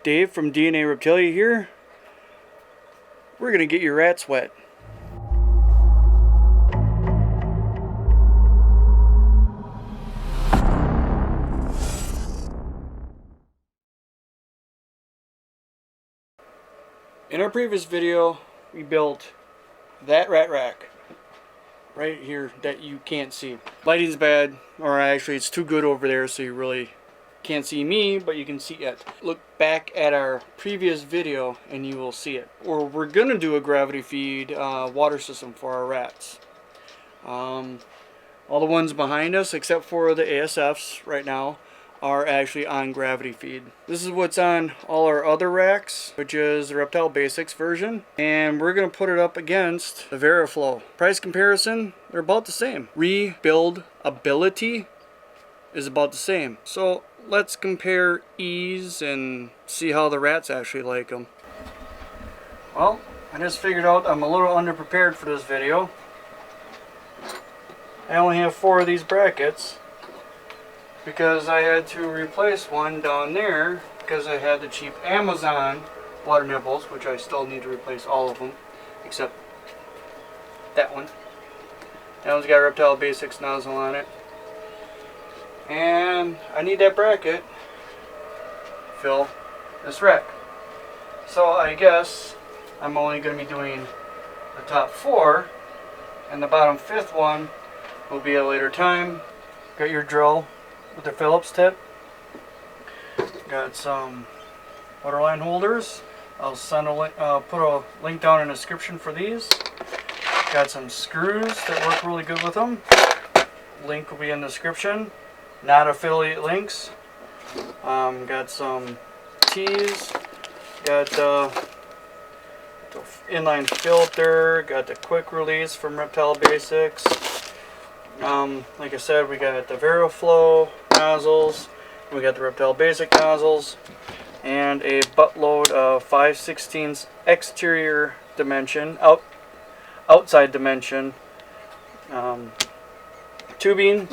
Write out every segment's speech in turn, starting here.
Dave from DNA Reptilia here. We're going to get your rats wet. In our previous video, we built that rat rack right here that you can't see. Lighting's bad, or actually it's too good over there, so you really can't see me, but you can see it. Look back at our previous video and you will see it. Or we're gonna do a gravity feed water system for our rats. All the ones behind us, except for the ASFs right now, are actually on gravity feed. This is what's on all our other racks, which is the Reptile Basics version, and we're gonna put it up against the VeriFlow. Price comparison, they're about the same. Rebuild ability is about the same. So let's compare ease and see how the rats actually like them. Well, I just figured out I'm a little underprepared for this video. I only have 4 of these brackets because I had to replace one down there because I had the cheap Amazon water nipples, which I still need to replace all of them except that one. That one's got Reptile Basics nozzle on it. And I need that bracket to fill this rack. So I guess I'm only going to be doing the top 4, and the bottom 5th one will be at a later time. Got your drill with the Phillips tip. Got some waterline holders. I'll send a link, put a link down in the description for these. Got some screws that work really good with them. Link will be in the description. Not affiliate links. Got some tees. Got the inline filter. Got the quick release from Reptile Basics. Like I said, we got the VeriFlow nozzles. We got the Reptile Basic nozzles. And a buttload of 5/16 exterior dimension, outside dimension tubing.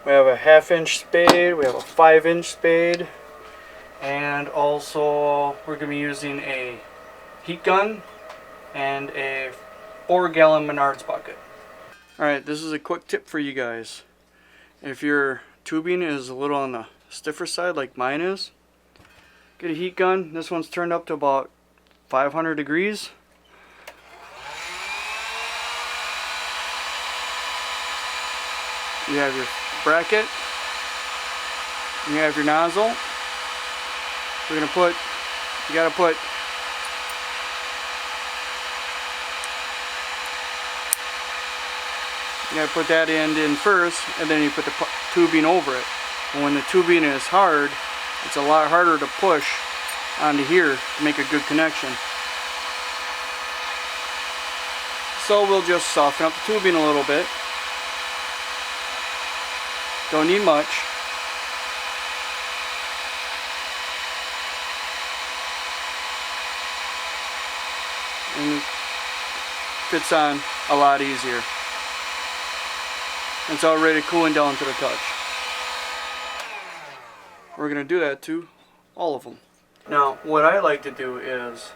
We have a 1/2-inch spade, we have a 5-inch spade, and also we're going to be using a heat gun and a 4-gallon Menards bucket. Alright, this is a quick tip for you guys. If your tubing is a little on the stiffer side like mine is, get a heat gun. This one's turned up to about 500 degrees. You have your bracket, and you have your nozzle. We're gonna put, you gotta put that end in first, and then you put the tubing over it. And when the tubing is hard, it's a lot harder to push onto here to make a good connection. So we'll just soften up the tubing a little bit. Don't need much. And it fits on a lot easier. It's already cooling down to the touch. We're going to do that to all of them. Now, what I like to do is,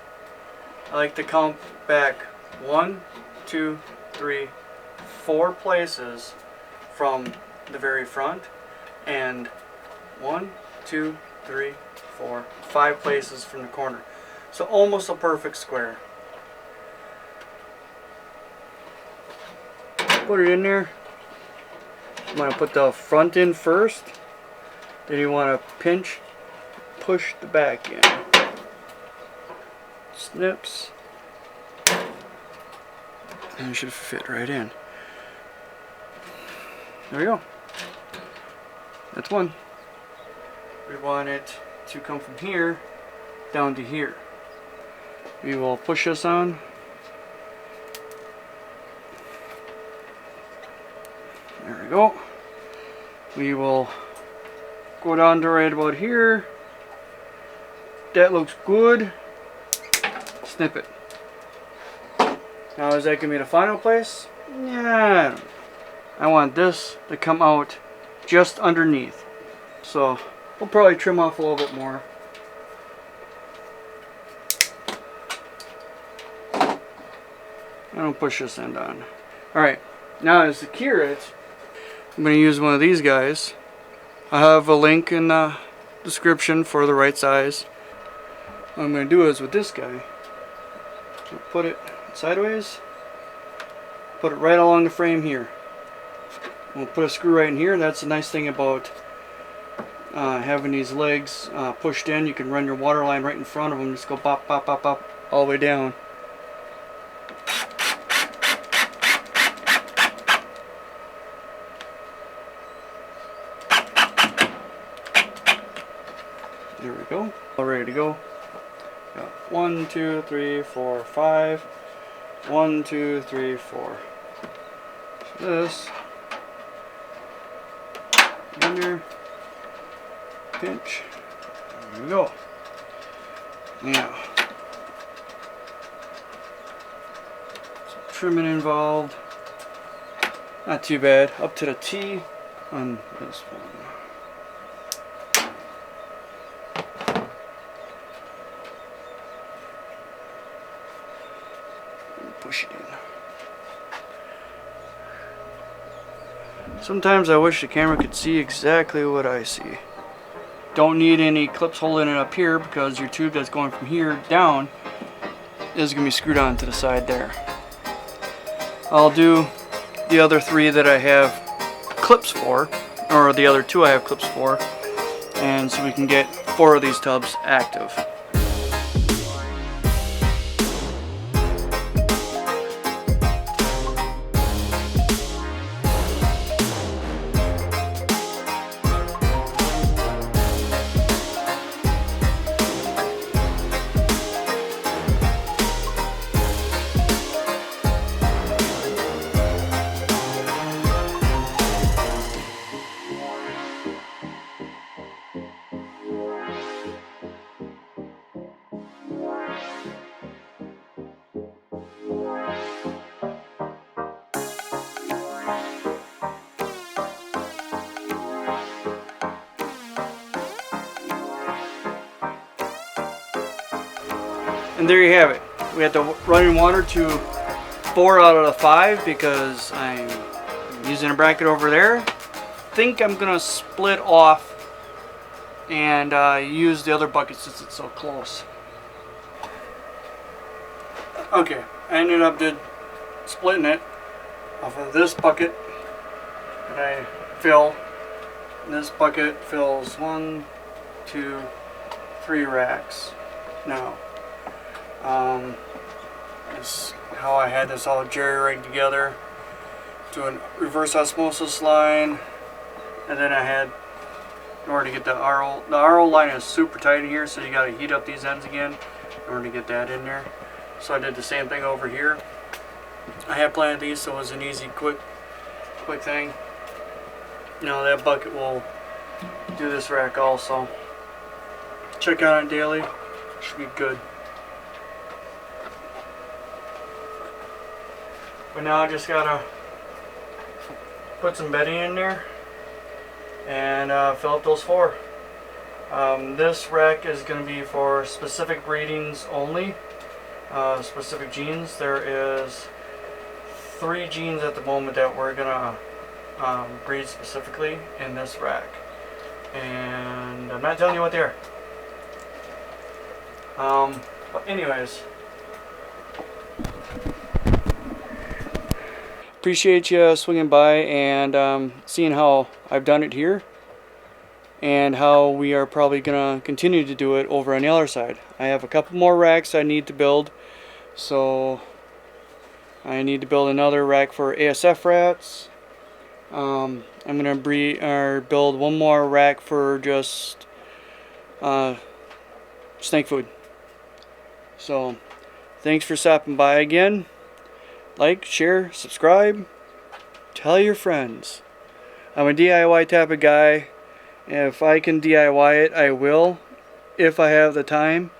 I like to count back 1, 2, 3, 4 places from the very front, and 1, 2, 3, 4, 5 places from the corner. So almost a perfect square. Put it in there. You want to put the front in first, then you want to push the back in. Snips, and it should fit right in. There we go. That's one. We want it to come from here down to here. We will push this on. There we go. We will go down to right about here. That looks good. Snip it. Now is that going to be the final place? Yeah. I want this to come out just underneath. So we'll probably trim off a little bit more. I don't push this end on. Alright, now to secure it, I'm going to use one of these guys. I have a link in the description for the right size. What I'm going to do is with this guy, I'll put it sideways, put it right along the frame here. We'll put a screw right in here. That's the nice thing about having these legs pushed in. You can run your water line right in front of them. Just go bop, bop, bop, bop, all the way down. There we go. All ready to go. Got 1, 2, 3, 4, 5. 1, 2, 3, 4. So this. In there. Pinch. There we go. Now. Some trimming involved. Not too bad. Up to the T on this one. Push it in. Sometimes I wish the camera could see exactly what I see. Don't need any clips holding it up here because your tube that's going from here down is going to be screwed on to the side there. I'll do the other 3 that I have clips for, or the other 2 I have clips for, and so we can get 4 of these tubs active. And there you have it. We had to run in water to 4 out of the 5 because I'm using a bracket over there. I think I'm gonna split off and use the other bucket since it's so close. Okay, I ended up splitting it off of this bucket that I fill. And this bucket fills 1, 2, 3 racks. Now, this is how I had this all jerry-rigged together to a reverse osmosis line, and then I had, in order to get the RO line is super tight in here, so you got to heat up these ends again in order to get that in there. So I did the same thing over here. I had planted these, so it was an easy, quick thing. Now that bucket will do this rack also. Check on it daily. Should be good. But now I just gotta put some bedding in there and fill up those 4. This rack is going to be for specific breedings only, specific genes. There is 3 genes at the moment that we're gonna breed specifically in this rack, and I'm not telling you what they are. But anyways. Appreciate you swinging by and seeing how I've done it here and how we are probably going to continue to do it over on the other side. I have a couple more racks I need to build, so I need to build another rack for ASF rats. I'm going to build one more rack for just snake food. So thanks for stopping by again. Like, share, subscribe, tell your friends. I'm a DIY type of guy. If I can DIY it, I will, if I have the time.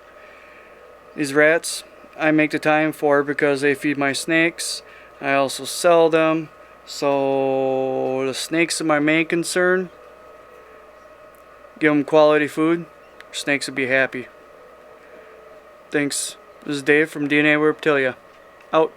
These rats, I make the time for because they feed my snakes. I also sell them. So the snakes are my main concern. Give them quality food. Snakes will be happy. Thanks. This is Dave from DNA Reptilia. Out.